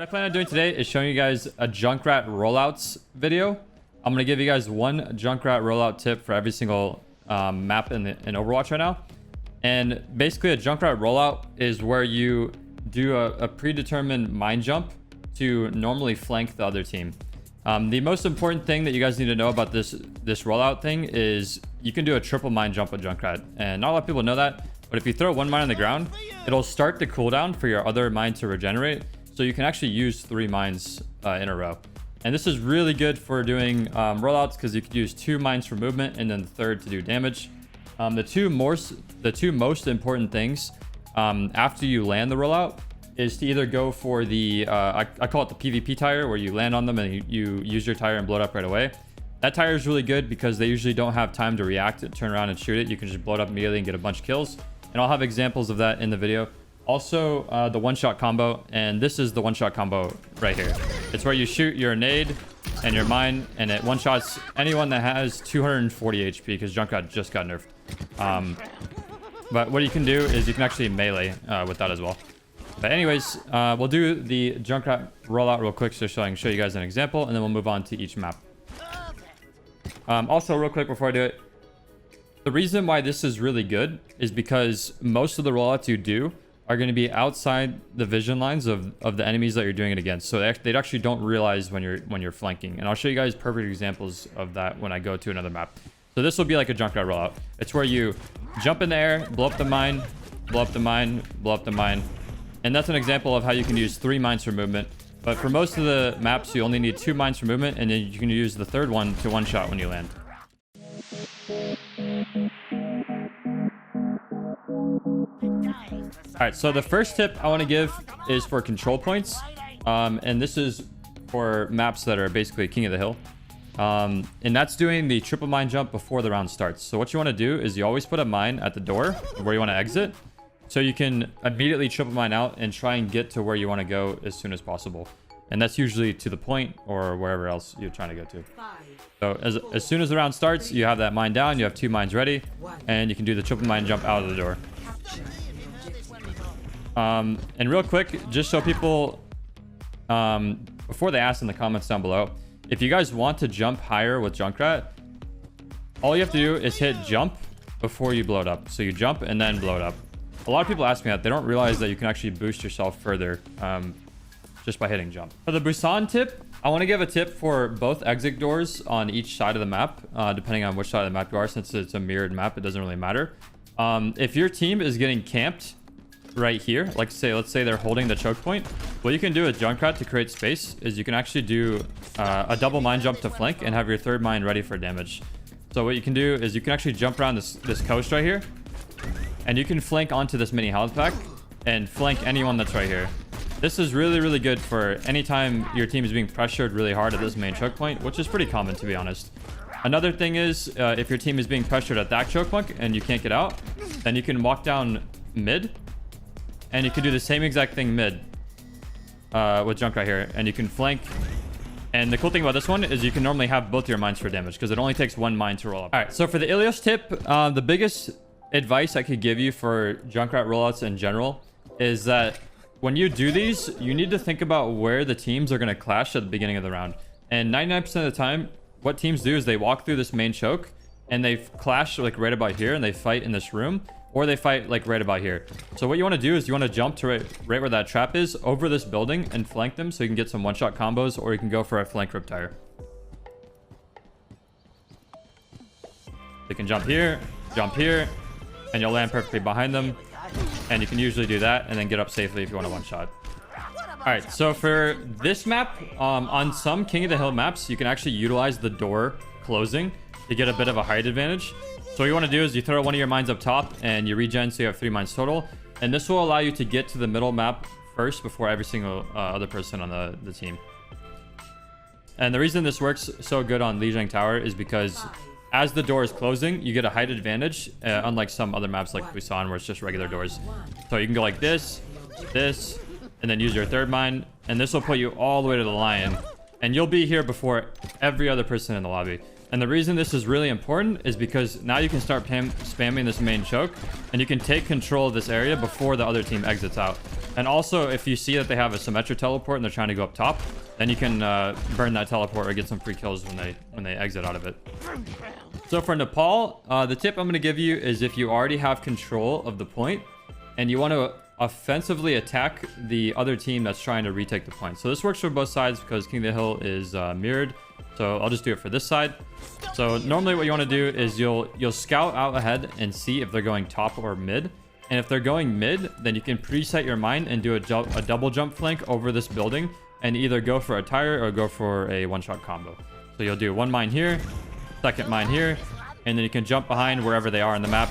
What I plan on doing today is showing you guys a Junkrat rollouts video. I'm going to give you guys one Junkrat rollout tip for every single map in Overwatch right now. And basically a Junkrat rollout is where you do a predetermined mine jump to normally flank the other team. The most important thing that you guys need to know about this rollout thing is you can do a triple mine jump with Junkrat. And not a lot of people know that, but if you throw one mine on the ground, it'll start the cooldown for your other mine to regenerate. So you can actually use 3 mines in a row. And this is really good for doing rollouts because you could use 2 mines for movement and then the third to do damage. The two most important things after you land the rollout is to either go for the, I call it the PvP tire, where you land on them and you use your tire and blow it up right away. That tire is really good because they usually don't have time to react, turn around and shoot it. You can just blow it up immediately and get a bunch of kills. And I'll have examples of that in the video. Also, the one-shot combo, and this is the one-shot combo right here. It's where you shoot your nade and your mine, and it one-shots anyone that has 240 HP, because Junkrat just got nerfed. But what you can do is you can actually melee with that as well. But anyways, we'll do the Junkrat rollout real quick so I can show you guys an example, and then we'll move on to each map. Also, real quick before I do it, the reason why this is really good is because most of the rollouts you do are going to be outside the vision lines of the enemies that you're doing it against. So they actually don't realize when you're flanking. And I'll show you guys perfect examples of that when I go to another map. So this will be like a Junkrat rollout. It's where you jump in the air, blow up the mine, blow up the mine, blow up the mine. And that's an example of how you can use 3 mines for movement. But for most of the maps, you only need 2 mines for movement, and then you can use the third one to one-shot when you land. Alright, so the first tip I want to give is for control points. And this is for maps that are basically king of the hill. And that's doing the triple mine jump before the round starts. So what you want to do is you always put a mine at the door where you want to exit, so you can immediately triple mine out and try and get to where you want to go as soon as possible. And that's usually to the point or wherever else you're trying to go to. So as soon as the round starts, you have that mine down, you have 2 mines ready, and you can do the triple mine jump out of the door. And real quick, just so people, before they ask in the comments down below, if you guys want to jump higher with Junkrat, all you have to do is hit jump before you blow it up. So you jump and then blow it up. A lot of people ask me that. They don't realize that you can actually boost yourself further just by hitting jump. For the Busan tip, I want to give a tip for both exit doors on each side of the map, depending on which side of the map you are. Since it's a mirrored map, it doesn't really matter. If your team is getting camped right here, let's say they're holding the choke point, what you can do with Junkrat to create space is you can actually do a double mine jump to flank and have your third mine ready for damage. So what you can do is you can actually jump around this coast right here, and you can flank onto this mini health pack and flank anyone that's right here. This is really, really good for anytime your team is being pressured really hard at this main choke point, which is pretty common, to be honest. Another thing is, if your team is being pressured at that choke point and you can't get out, then you can walk down mid, and you can do the same exact thing mid with Junkrat here, and you can flank. And the cool thing about this one is you can normally have both your mines for damage because it only takes 1 mine to roll up. All right, so for the Ilios tip, the biggest advice I could give you for Junkrat rollouts in general is that when you do these, you need to think about where the teams are going to clash at the beginning of the round. And 99% of the time, what teams do is they walk through this main choke and they clash like right about here, and they fight in this room, or they fight like right about here. So what you want to do is you want to jump to right where that trap is, over this building, and flank them so you can get some one-shot combos, or you can go for a flank riptire. You can jump here, and you'll land perfectly behind them. And you can usually do that and then get up safely if you want a one-shot. All right, so for this map, on some King of the Hill maps, you can actually utilize the door closing to get a bit of a height advantage. So what you want to do is you throw one of your mines up top and you regen, so you have 3 mines total. And this will allow you to get to the middle map first before every single other person on the team. And the reason this works so good on Lijiang Tower is because as the door is closing, you get a height advantage, unlike some other maps like Busan where it's just regular doors. So you can go like this, and then use your third mine, and this will put you all the way to the lion, and you'll be here before every other person in the lobby. And the reason this is really important is because now you can start spamming this main choke, and you can take control of this area before the other team exits out. And also, if you see that they have a symmetric teleport and they're trying to go up top, then you can burn that teleport or get some free kills when they exit out of it. So for Nepal, the tip I'm going to give you is if you already have control of the point and you want to offensively attack the other team that's trying to retake the point. So this works for both sides because King of the Hill is mirrored. So I'll just do it for this side. So normally what you want to do is you'll scout out ahead and see if they're going top or mid. And if they're going mid, then you can preset your mine and do a double jump flank over this building and either go for a tire or go for a one-shot combo. So you'll do one mine here, second mine here, and then you can jump behind wherever they are on the map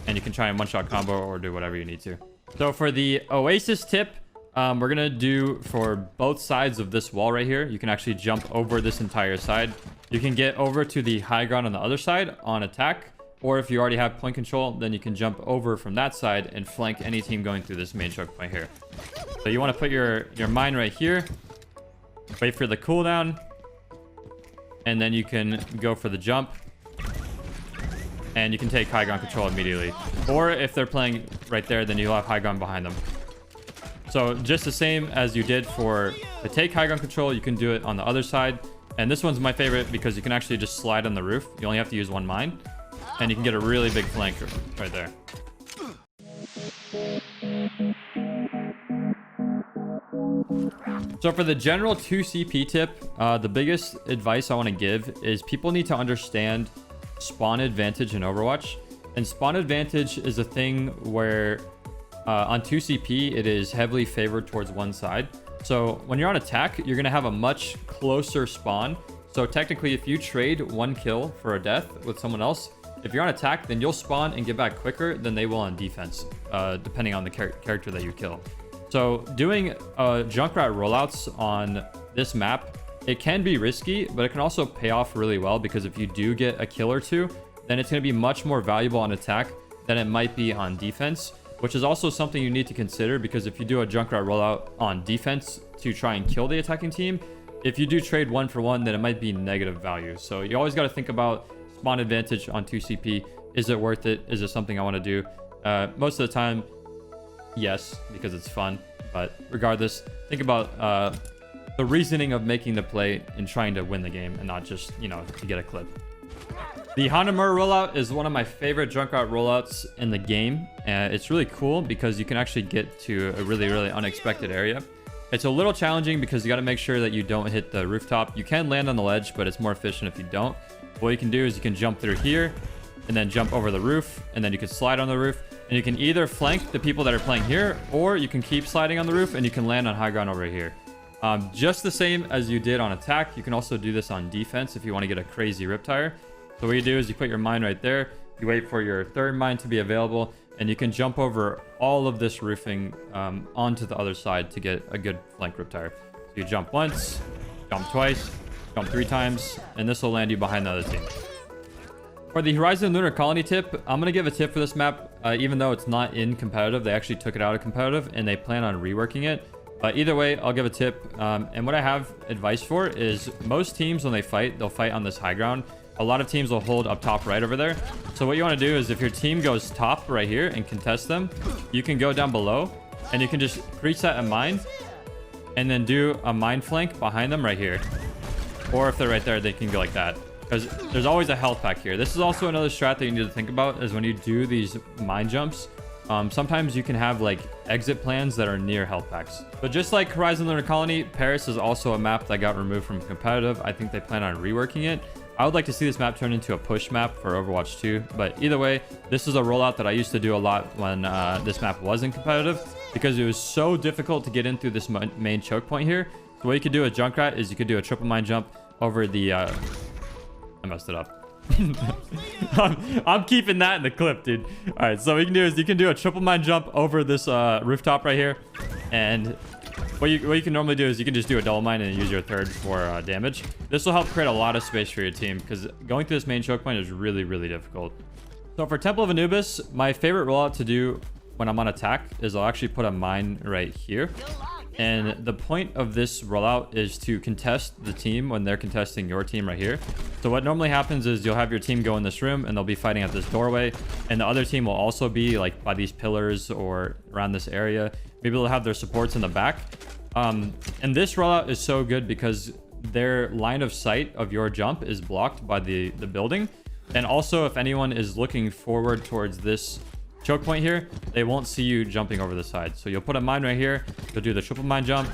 and you can try and one-shot combo or do whatever you need to. So for the Oasis tip, we're going to do for both sides of this wall right here. You can actually jump over this entire side. You can get over to the high ground on the other side on attack. Or if you already have point control, then you can jump over from that side and flank any team going through this main choke point here. So you want to put your mine right here. Wait for the cooldown. And then you can go for the jump. And you can take high ground control immediately. Or if they're playing right there, then you'll have high ground behind them. So just the same as you did for the take high ground control, you can do it on the other side. And this one's my favorite because you can actually just slide on the roof. You only have to use one mine. And you can get a really big flank right there. So for the general 2CP tip, the biggest advice I want to give is people need to understand spawn advantage in Overwatch. And spawn advantage is a thing where on 2CP, it is heavily favored towards one side. So when you're on attack, you're going to have a much closer spawn. So technically, if you trade one kill for a death with someone else, if you're on attack, then you'll spawn and get back quicker than they will on defense, depending on the character that you kill. So doing Junkrat rollouts on this map, it can be risky, but it can also pay off really well because if you do get a kill or two, then it's going to be much more valuable on attack than it might be on defense, which is also something you need to consider because if you do a Junkrat rollout on defense to try and kill the attacking team, if you do trade 1-for-1, then it might be negative value. So you always got to think about spawn advantage on 2CP. Is it worth it? Is it something I want to do? Most of the time, yes, because it's fun. But regardless, think about the reasoning of making the play and trying to win the game and not just, to get a clip. The Hanamura rollout is one of my favorite Junkrat rollouts in the game. It's really cool because you can actually get to a really, really unexpected area. It's a little challenging because you got to make sure that you don't hit the rooftop. You can land on the ledge, but it's more efficient if you don't. What you can do is you can jump through here and then jump over the roof, and then you can slide on the roof, and you can either flank the people that are playing here, or you can keep sliding on the roof and you can land on high ground over here. Just the same as you did on attack, you can also do this on defense if you want to get a crazy riptire. So what you do is you put your mine right there, you wait for your third mine to be available, and you can jump over all of this roofing onto the other side to get a good flank riptire. So you jump once, jump twice, jump 3 times, and this will land you behind the other team. For the Horizon Lunar Colony tip, I'm going to give a tip for this map, even though it's not in competitive. They actually took it out of competitive, and they plan on reworking it. But either way, I'll give a tip. And what I have advice for is most teams, when they fight, they'll fight on this high ground. A lot of teams will hold up top right over there. So what you want to do is if your team goes top right here and contest them, you can go down below, and you can just preset a mine, and then do a mine flank behind them right here. Or if they're right there, they can go like that. Because there's always a health pack here. This is also another strat that you need to think about is when you do these mine jumps, sometimes you can have like exit plans that are near health packs. But just like Horizon Lunar Colony, Paris is also a map that got removed from competitive. I think they plan on reworking it. I would like to see this map turn into a push map for Overwatch 2. But either way, this is a rollout that I used to do a lot when this map wasn't competitive because it was so difficult to get in through this main choke point here. So what you could do with Junkrat is you could do a triple mine jump over the... I messed it up. I'm keeping that in the clip, dude. All right, so what you can do is you can do a triple mine jump over this rooftop right here. And what you can normally do is you can just do a double mine and use your third for damage. This will help create a lot of space for your team because going through this main choke point is really, really difficult. So for Temple of Anubis, my favorite rollout to do when I'm on attack is I'll actually put a mine right here. And the point of this rollout is to contest the team when they're contesting your team right here. So what normally happens is you'll have your team go in this room and they'll be fighting at this doorway. And the other team will also be like by these pillars or around this area. maybe they'll have their supports in the back. And this rollout is so good because their line of sight of your jump is blocked by the building. And also, if anyone is looking forward towards this choke point here, they won't see you jumping over the side. So you'll put a mine right here. You'll do the triple mine jump.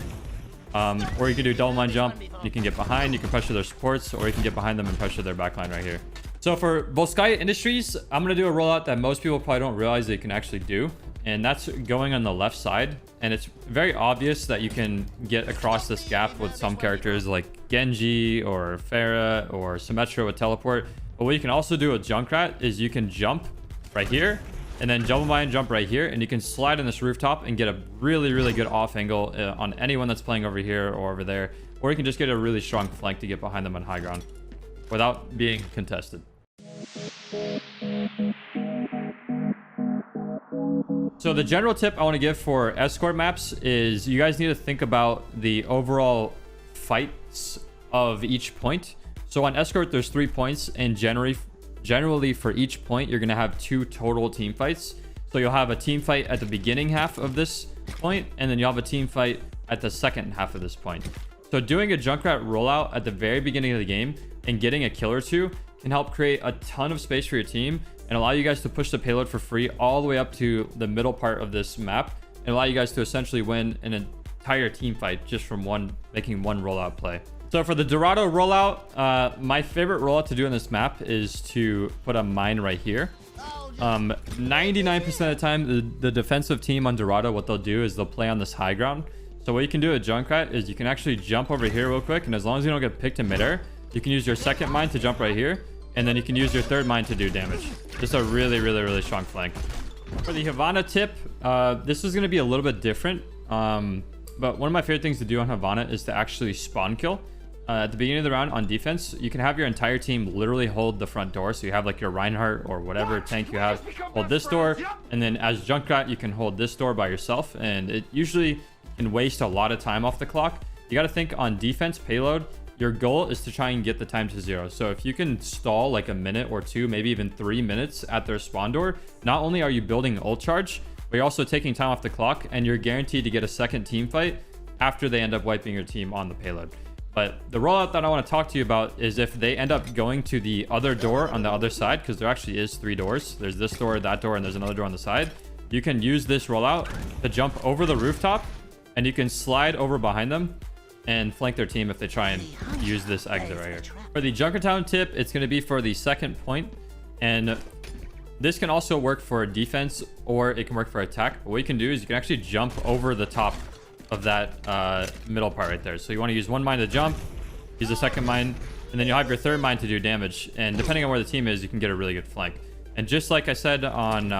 Or you can do double mine jump. You can get behind, you can pressure their supports, or you can get behind them and pressure their backline right here. So for Volskaya Industries, I'm going to do a rollout that most people probably don't realize they can actually do. And that's going on the left side. And it's very obvious that you can get across this gap with some characters like Genji or Pharah or Symmetra with teleport. But what you can also do with Junkrat is you can jump right here and then double mine jump right here, and you can slide on this rooftop and get a really good off angle on anyone that's playing over here or over there, or you can just get a really strong flank to get behind them on high ground without being contested. So the general tip I want to give for escort maps is you guys need to think about the overall fights of each point. So on escort, there's 3 points, and generally for each point, you're going to have 2 total team fights. So you'll have a team fight at the beginning half of this point, and then you'll have a team fight at the second half of this point. So doing a Junkrat rollout at the very beginning of the game and getting a kill or 2 can help create a ton of space for your team and allow you guys to push the payload for free all the way up to the middle part of this map and allow you guys to essentially win an entire team fight just from making one rollout play. So for the Dorado rollout, my favorite rollout to do on this map is to put a mine right here. 99% of the time, the defensive team on Dorado, what they'll do is they'll play on this high ground. So what you can do at Junkrat is you can actually jump over here real quick, and as long as you don't get picked in midair, you can use your second mine to jump right here, and then you can use your third mine to do damage. Just a really strong flank. For the Havana tip, this is going to be a little bit different, but one of my favorite things to do on Havana is to actually spawn kill. At the beginning of the round on defense, you can have your entire team literally hold the front door. So you have like your Reinhardt or whatever tank you have, hold this door. And then as Junkrat, you can hold this door by yourself. And it usually can waste a lot of time off the clock. You got to think on defense payload, your goal is to try and get the time to 0. So if you can stall like a minute or 2, maybe even 3 minutes at their spawn door, not only are you building ult charge, but you're also taking time off the clock, and you're guaranteed to get a second team fight after they end up wiping your team on the payload. But the rollout that I want to talk to you about is if they end up going to the other door on the other side, because there actually is 3 doors. There's this door, that door, and there's another door on the side. You can use this rollout to jump over the rooftop, and you can slide over behind them and flank their team if they try and use this exit right here. For the Junkertown tip, it's going to be for the second point, and this can also work for defense or it can work for attack. But what you can do is you can actually jump over the top of that middle part right there. So you want to use one mine to jump, use the second mine, and then you'll have your third mine to do damage. And depending on where the team is, you can get a really good flank. And just like I said on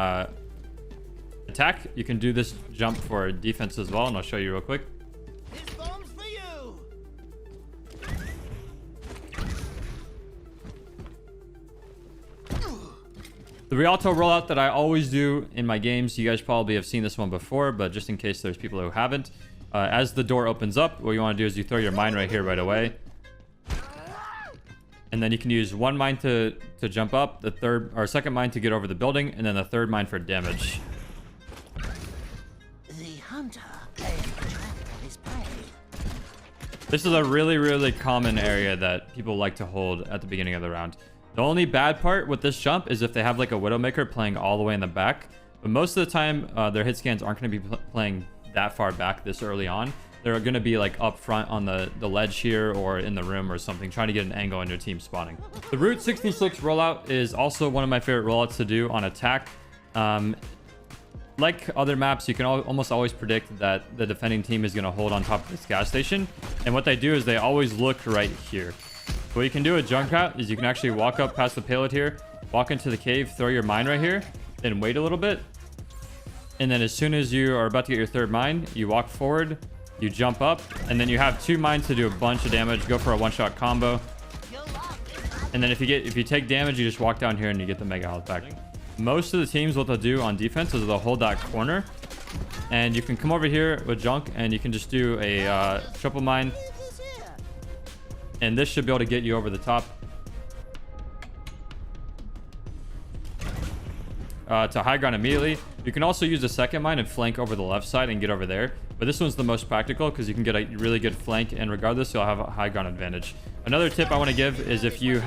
attack, you can do this jump for defense as well, and I'll show you real quick. This bomb's for you. The Rialto rollout that I always do in my games, you guys probably have seen this one before, but just in case there's people who haven't, as the door opens up, what you want to do is you throw your mine right here right away. And then you can use one mine to jump up, the third or second mine to get over the building, and then the third mine for damage. The hunter playing the trap of his prey. This is a really common area that people like to hold at the beginning of the round. The only bad part with this jump is if they have like a Widowmaker playing all the way in the back. But most of the time, their hit scans aren't going to be playing that far back this early on. They're going to be like up front on the ledge here or in the room or something, trying to get an angle on your team spawning. The Route 66 rollout is also one of my favorite rollouts to do on attack. Like other maps, you can almost always predict that the defending team is going to hold on top of this gas station. And what they do is they always look right here. What you can do with Junkrat is you can actually walk up past the payload here, walk into the cave, throw your mine right here, then wait a little bit. And then as soon as you are about to get your third mine, you walk forward, you jump up, and then you have 2 mines to do a bunch of damage, go for a one-shot combo. And then if you take damage, you just walk down here and you get the mega health back. Most of the teams, what they'll do on defense is they'll hold that corner. And you can come over here with Junk and you can just do a triple mine. And this should be able to get you over the top. to high ground immediately. You can also use a second mine and flank over the left side and get over there. But this one's the most practical because you can get a really good flank, and regardless, you'll have a high ground advantage. Another tip I want to give is if you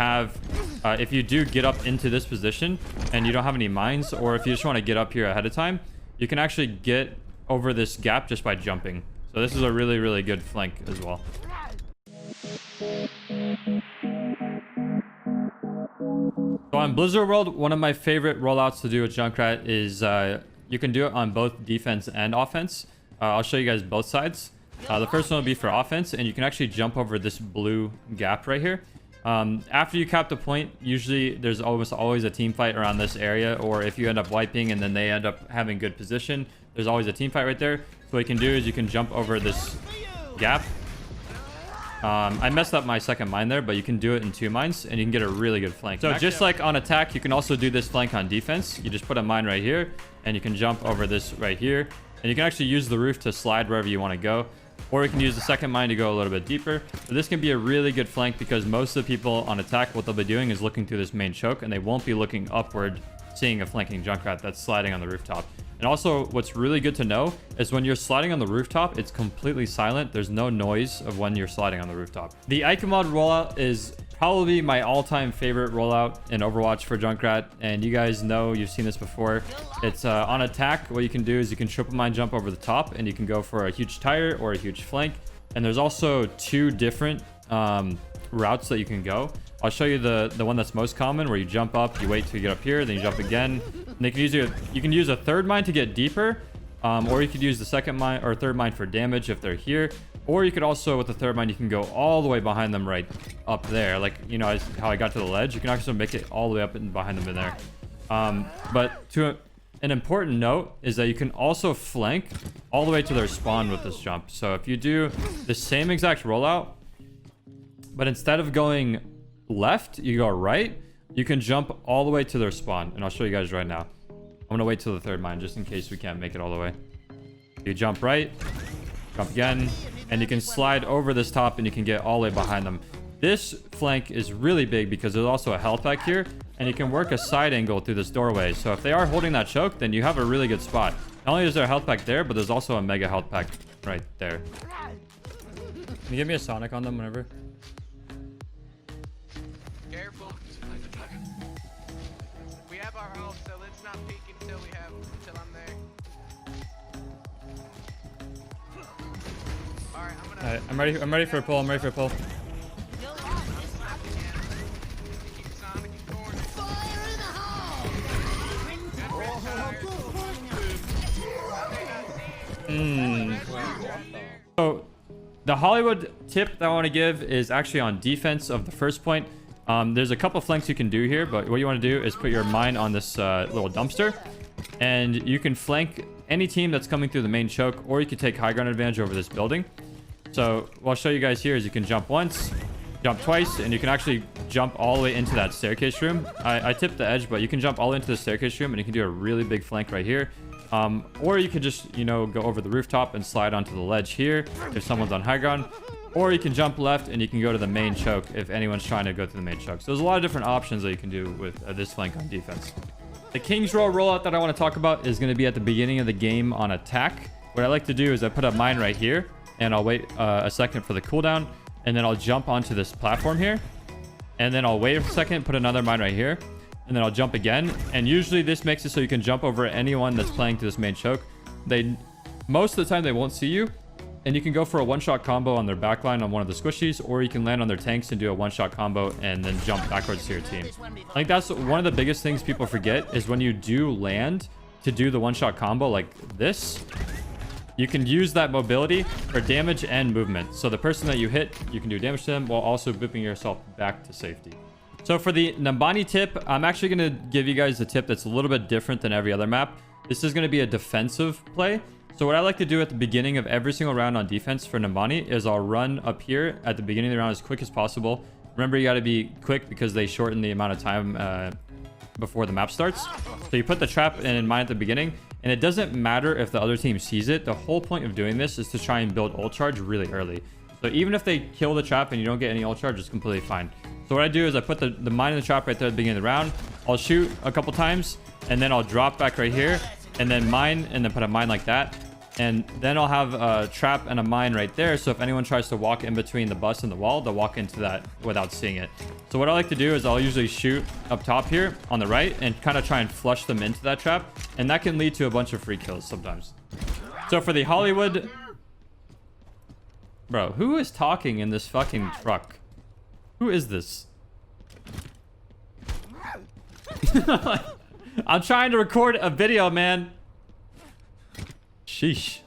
do get up into this position and you don't have any mines, or if you just want to get up here ahead of time, you can actually get over this gap just by jumping. So this is a really, really good flank as well. So on Blizzard World, one of my favorite rollouts to do with Junkrat is you can do it on both defense and offense. I'll show you guys both sides. The first one will be for offense, and you can actually jump over this blue gap right here. After you cap the point, usually there's almost always a team fight around this area, or if you end up wiping and then they end up having good position, there's always a team fight right there. So what you can do is you can jump over this gap. I messed up my second mine there, but you can do it in 2 mines and you can get a really good flank. So just like on attack, you can also do this flank on defense. You just put a mine right here and you can jump over this right here, and you can actually use the roof to slide wherever you want to go, or you can use the second mine to go a little bit deeper. But this can be a really good flank because most of the people on attack, what they'll be doing is looking through this main choke, and they won't be looking upward seeing a flanking Junkrat that's sliding on the rooftop. And also, what's really good to know is when you're sliding on the rooftop, it's completely silent. There's no noise of when you're sliding on the rooftop. The Icomod rollout is probably my all-time favorite rollout in Overwatch for Junkrat, and you guys know, you've seen this before. It's on attack. What you can do is you can triple mine jump over the top, and you can go for a huge tire or a huge flank. And there's also 2 different routes that you can go. I'll show you the one that's most common, where you jump up, you wait till you get up here, then you jump again. And you can use a third mine to get deeper, or you could use the second mine or third mine for damage if they're here. Or you could also, with the third mine, you can go all the way behind them right up there. Like, you know, how I got to the ledge. You can also make it all the way up and behind them in there. But an important note is that you can also flank all the way to their spawn with this jump. So if you do the same exact rollout, but instead of going left, you go right, you can jump all the way to their spawn. And I'll show you guys right now. I'm going to wait till the third mine just in case we can't make it all the way. You jump right, jump again, and you can slide over this top and you can get all the way behind them. This flank is really big because there's also a health pack here, and you can work a side angle through this doorway. So if they are holding that choke, then you have a really good spot. Not only is there a health pack there, but there's also a mega health pack right there. Can you give me a Sonic on them whenever? Careful. We have our ult, so let's not peek until I'm there. Alright, Alright, I'm ready for a pull. I'm ready for a pull. So the Hollywood tip that I want to give is actually on defense of the first point. There's a couple flanks you can do here, but what you want to do is put your mine on this little dumpster, and you can flank any team that's coming through the main choke, or you can take high ground advantage over this building. So what I'll show you guys here is you can jump once, jump twice, and you can actually jump all the way into that staircase room. I tipped the edge, but you can jump all into the staircase room, and you can do a really big flank right here. Or you could just, you know, go over the rooftop and slide onto the ledge here if someone's on high ground. Or you can jump left and you can go to the main choke if anyone's trying to go to the main choke. So there's a lot of different options that you can do with this flank on defense. The King's Row rollout that I want to talk about is going to be at the beginning of the game on attack. What I like to do is I put a mine right here, and I'll wait a second for the cooldown, and then I'll jump onto this platform here, and then I'll wait a second, put another mine right here, and then I'll jump again. And usually this makes it so you can jump over anyone that's playing to this main choke. Most of the time they won't see you, and you can go for a one-shot combo on their backline on one of the squishies, or you can land on their tanks and do a one-shot combo and then jump backwards to your team. I think that's one of the biggest things people forget, is when you do land to do the one-shot combo like this, you can use that mobility for damage and movement. So the person that you hit, you can do damage to them while also booping yourself back to safety. So for the Nambani tip, I'm actually going to give you guys a tip that's a little bit different than every other map. This is going to be a defensive play. So what I like to do at the beginning of every single round on defense for Nambani is I'll run up here at the beginning of the round as quick as possible. Remember, you got to be quick because they shorten the amount of time before the map starts. So you put the trap in mine at the beginning, and it doesn't matter if the other team sees it. The whole point of doing this is to try and build ult charge really early. So even if they kill the trap and you don't get any ult charge, it's completely fine. So what I do is I put the mine in the trap right there at the beginning of the round. I'll shoot a couple times, and then I'll drop back right here, and then mine, and then put a mine like that. And then I'll have a trap and a mine right there. So if anyone tries to walk in between the bus and the wall, they'll walk into that without seeing it. So what I like to do is I'll usually shoot up top here on the right and kind of try and flush them into that trap. And that can lead to a bunch of free kills sometimes. So for the Hollywood... Bro, who is talking in this fucking truck? Who is this? I'm trying to record a video, man. Sheesh.